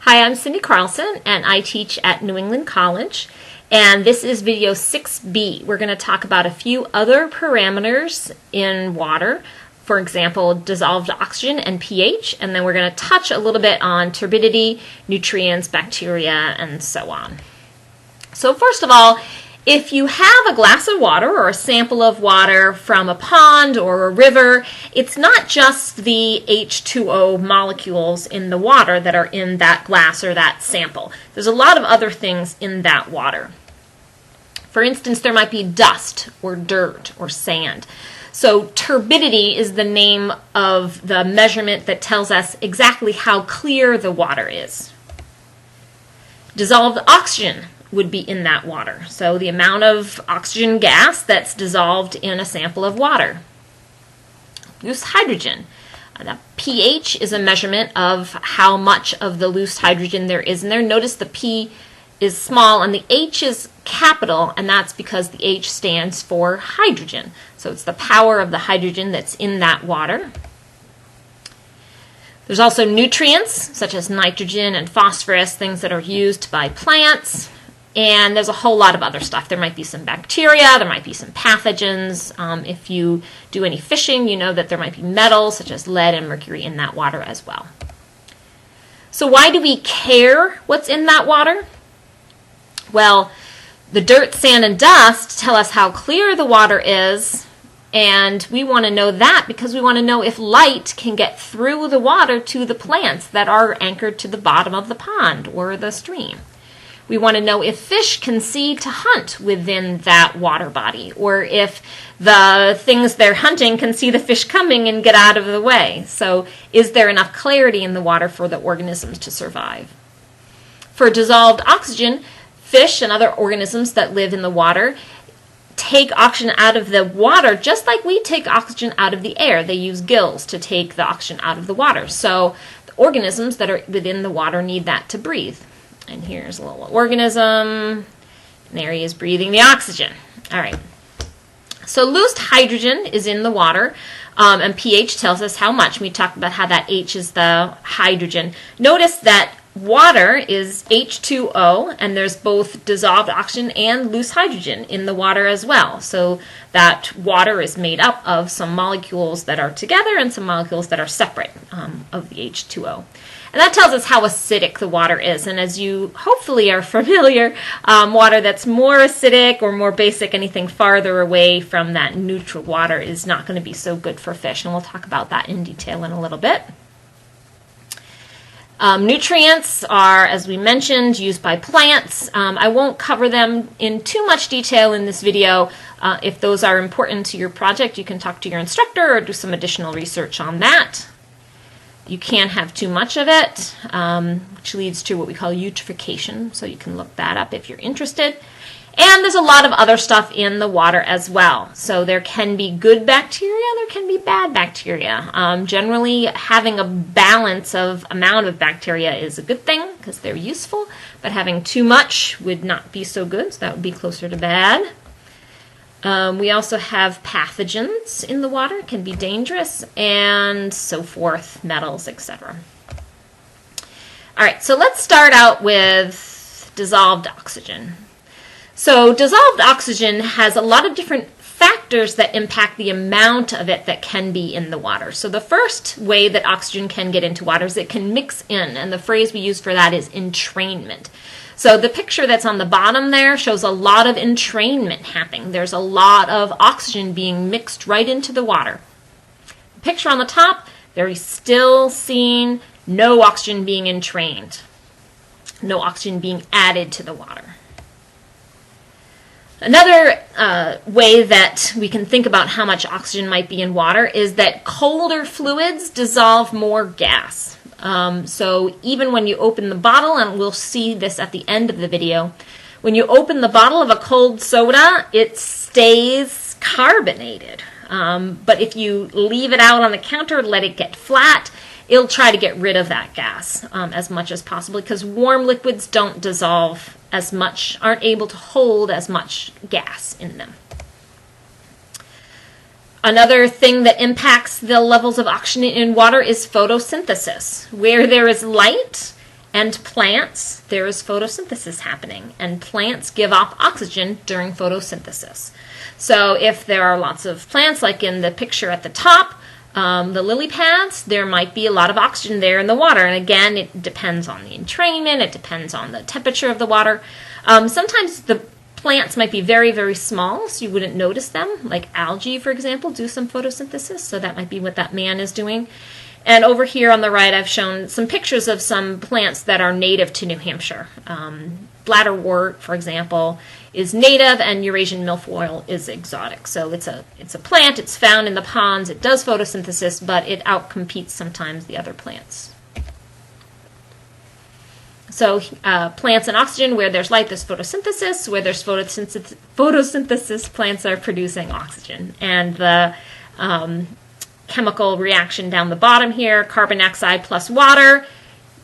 Hi, I'm Cindy Carlson, and I teach at New England College, and this is video 6B. We're going to talk about a few other parameters in water, for example, dissolved oxygen and pH, and then we're going to touch a little bit on turbidity, nutrients, bacteria, and so on. So first of all, if you have a glass of water or a sample of water from a pond or a river, it's not just the H2O molecules in the water that are in that glass or that sample. There's a lot of other things in that water. For instance, there might be dust or dirt or sand. So turbidity is the name of the measurement that tells us exactly how clear the water is. Dissolved oxygen would be in that water. So the amount of oxygen gas that's dissolved in a sample of water. Loose hydrogen. The pH is a measurement of how much of the loose hydrogen there is in there. Notice the P is small and the H is capital, and that's because the H stands for hydrogen. So it's the power of the hydrogen that's in that water. There's also nutrients, such as nitrogen and phosphorus, things that are used by plants. And there's a whole lot of other stuff. There might be some bacteria, there might be some pathogens. If you do any fishing, you know that there might be metals such as lead and mercury in that water as well. So why do we care what's in that water? Well, the dirt, sand, and dust tell us how clear the water is, and we want to know that because we want to know if light can get through the water to the plants that are anchored to the bottom of the pond or the stream. We want to know if fish can see to hunt within that water body, or if the things they're hunting can see the fish coming and get out of the way. So is there enough clarity in the water for the organisms to survive? For dissolved oxygen, fish and other organisms that live in the water take oxygen out of the water just like we take oxygen out of the air. They use gills to take the oxygen out of the water. So the organisms that are within the water need that to breathe. And here's a little organism, and there he is breathing the oxygen. All right. So loose hydrogen is in the water, and pH tells us how much. We talked about how that H is the hydrogen. Notice that water is H2O, and there's both dissolved oxygen and loose hydrogen in the water as well. So that water is made up of some molecules that are together and some molecules that are separate of the H2O. And that tells us how acidic the water is. And as you hopefully are familiar, water that's more acidic or more basic, anything farther away from that neutral water is not going to be so good for fish. And we'll talk about that in detail in a little bit. Nutrients are, as we mentioned, used by plants. I won't cover them in too much detail in this video. If those are important to your project, you can talk to your instructor or do some additional research on that. You can't have too much of it, which leads to what we call eutrophication, so you can look that up if you're interested. And there's a lot of other stuff in the water as well. So there can be good bacteria, there can be bad bacteria. Generally, having a balance of amount of bacteria is a good thing because they're useful, but having too much would not be so good, so that would be closer to bad. We also have pathogens in the water, can be dangerous, and so forth, metals, etc. All right, so let's start out with dissolved oxygen. So dissolved oxygen has a lot of different factors that impact the amount of it that can be in the water. So the first way that oxygen can get into water is it can mix in, and the phrase we use for that is entrainment. So the picture that's on the bottom there shows a lot of entrainment happening. There's a lot of oxygen being mixed right into the water. The picture on the top, very still seeing no oxygen being entrained, no oxygen being added to the water. Another way that we can think about how much oxygen might be in water is that colder fluids dissolve more gas. So even when you open the bottle, and we'll see this at the end of the video, when you open the bottle of a cold soda, it stays carbonated. But if you leave it out on the counter, let it get flat, it'll try to get rid of that gas as much as possible because warm liquids don't dissolve as much, aren't able to hold as much gas in them. Another thing that impacts the levels of oxygen in water is photosynthesis. Where there is light And plants, there is photosynthesis happening, and plants give off oxygen during photosynthesis. So if there are lots of plants, like in the picture at the top, the lily pads, there might be a lot of oxygen there in the water. And again, it depends on the entrainment, it depends on the temperature of the water. Sometimes the plants might be very, very small, so you wouldn't notice them. Like algae, for example, do some photosynthesis, so that might be what that man is doing. And over here on the right, I've shown some pictures of some plants that are native to New Hampshire. Bladderwort, for example, is native, and Eurasian milfoil is exotic. So it's a plant, it's found in the ponds, it does photosynthesis, but it outcompetes sometimes the other plants. So plants and oxygen, where there's light, there's photosynthesis. Where there's photosynthesis, plants are producing oxygen. And the chemical reaction down the bottom here, carbon dioxide plus water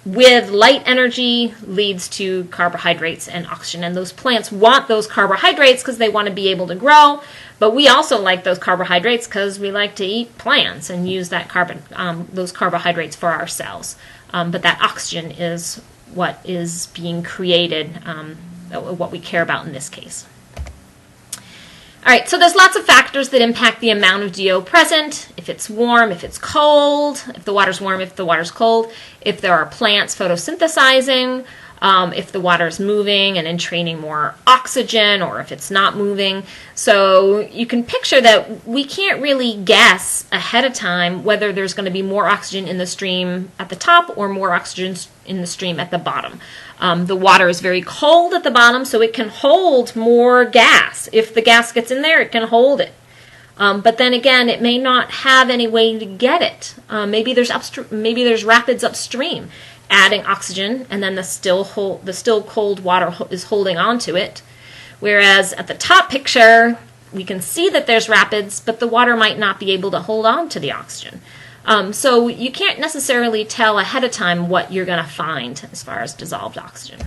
with light energy leads to carbohydrates and oxygen. And those plants want those carbohydrates because they want to be able to grow. But we also like those carbohydrates because we like to eat plants and use that those carbohydrates for our cells. But that oxygen is what is being created, what we care about in this case. All right, so there's lots of factors that impact the amount of DO present. If it's warm, if it's cold, if the water's warm, if the water's cold, if there are plants photosynthesizing, if the water is moving and entraining more oxygen, or if it's not moving. So you can picture that we can't really guess ahead of time whether there's going to be more oxygen in the stream at the top or more oxygen in the stream at the bottom. The water is very cold at the bottom, so it can hold more gas. If the gas gets in there, it can hold it. But then again, it may not have any way to get it. Maybe there's rapids upstream adding oxygen, and then the still cold water is holding on to it. Whereas at the top picture, we can see that there's rapids, but the water might not be able to hold on to the oxygen. So you can't necessarily tell ahead of time what you're going to find as far as dissolved oxygen.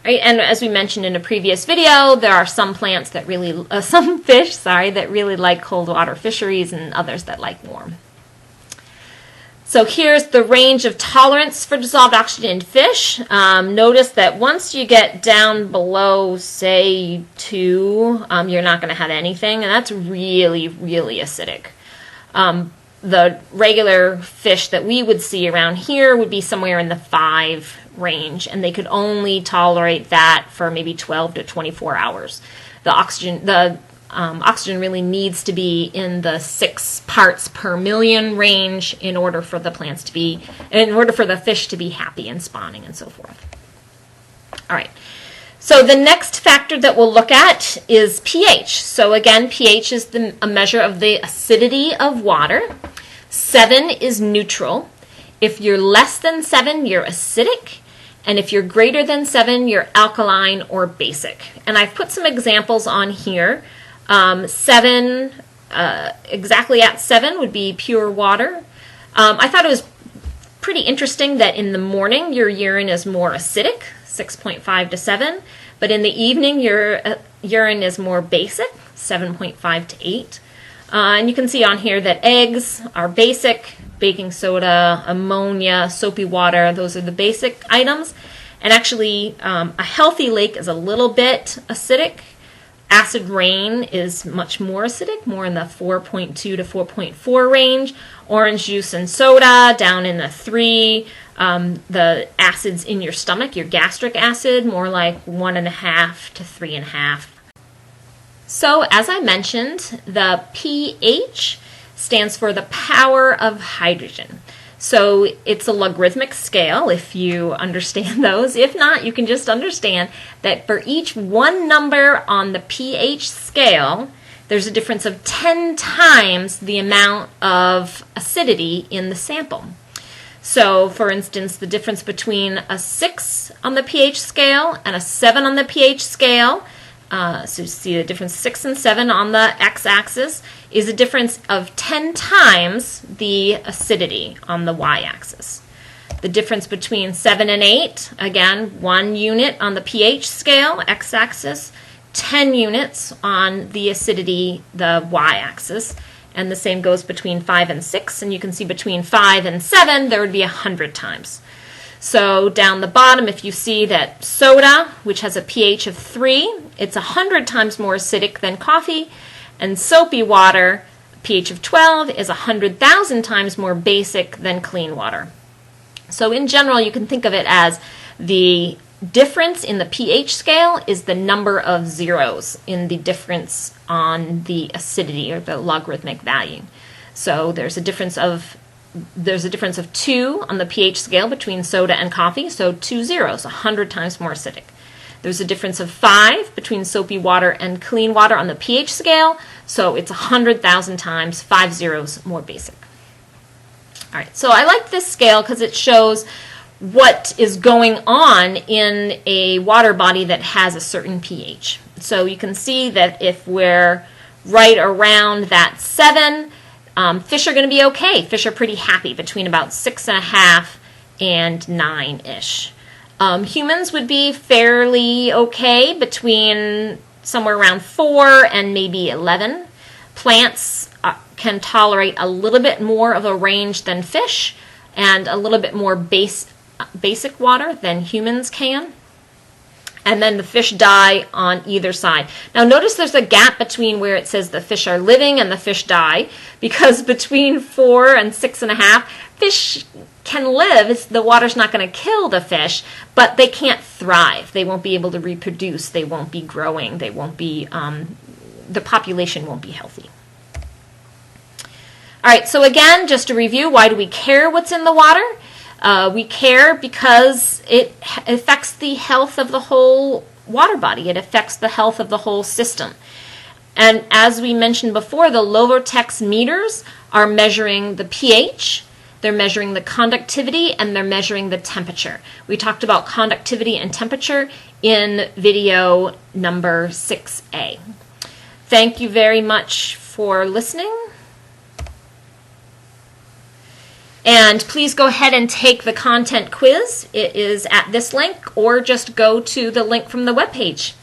Right, and as we mentioned in a previous video, there are some plants that some fish, that really like cold water fisheries, and others that like warm. So here's the range of tolerance for dissolved oxygen in fish. Notice that once you get down below, say, 2, you're not going to have anything, and that's really, really acidic. The regular fish that we would see around here would be somewhere in the 5 range, and they could only tolerate that for maybe 12 to 24 hours. The oxygen really needs to be in the 6 parts per million range in order for the fish to be happy and spawning and so forth. All right. So the next factor that we'll look at is pH. So again, pH is a measure of the acidity of water. 7 is neutral. If you're less than 7, you're acidic. And if you're greater than 7, you're alkaline or basic. And I've put some examples on here. 7, exactly at 7 would be pure water. I thought it was pretty interesting that in the morning your urine is more acidic, 6.5 to 7, but in the evening your urine is more basic, 7.5 to 8. And you can see on here that eggs are basic, baking soda, ammonia, soapy water, those are the basic items. And actually a healthy lake is a little bit acidic. Acid rain is much more acidic, more in the 4.2 to 4.4 range. Orange juice and soda down in the 3. The acids in your stomach, your gastric acid, more like 1.5 to 3.5. So as I mentioned, the pH stands for the power of hydrogen. So it's a logarithmic scale, if you understand those. If not, you can just understand that for each one number on the pH scale, there's a difference of 10 times the amount of acidity in the sample. So, for instance, the difference between a 6 on the pH scale and a 7 on the pH scale, so you see the difference 6 and 7 on the x-axis, is a difference of 10 times the acidity on the y-axis. The difference between 7 and 8, again, 1 unit on the pH scale, x-axis, 10 units on the acidity, the y-axis. And the same goes between 5 and 6, and you can see between 5 and 7, there would be 100 times. So down the bottom, if you see that soda, which has a pH of 3, it's 100 times more acidic than coffee, and soapy water, pH of 12, is 100,000 times more basic than clean water. So in general, you can think of it as the difference in the pH scale is the number of zeros in the difference on the acidity or the logarithmic value. So there's a difference of 2 on the pH scale between soda and coffee, so 2 zeros, 100 times more acidic. There's a difference of 5 between soapy water and clean water on the pH scale, so it's 100,000 times, 5 zeros more basic. All right, so I like this scale because it shows what is going on in a water body that has a certain pH. So you can see that if we're right around that 7, fish are going to be okay. Fish are pretty happy between about 6.5 and 9-ish. Humans would be fairly okay between somewhere around 4 and maybe 11. Plants can tolerate a little bit more of a range than fish and a little bit more basic water than humans can. And then the fish die on either side. Now notice there's a gap between where it says the fish are living and the fish die, because between 4 and 6.5, fish can live. The water's not going to kill the fish, but they can't thrive. They won't be able to reproduce. They won't be growing. They won't be, the population won't be healthy. All right, so again, just to review, why do we care what's in the water? We care because it affects the health of the whole water body. It affects the health of the whole system. And as we mentioned before, the Lovortex meters are measuring the pH, they're measuring the conductivity, and they're measuring the temperature. We talked about conductivity and temperature in video number 6A. Thank you very much for listening. And please go ahead and take the content quiz. It is at this link, or just go to the link from the webpage.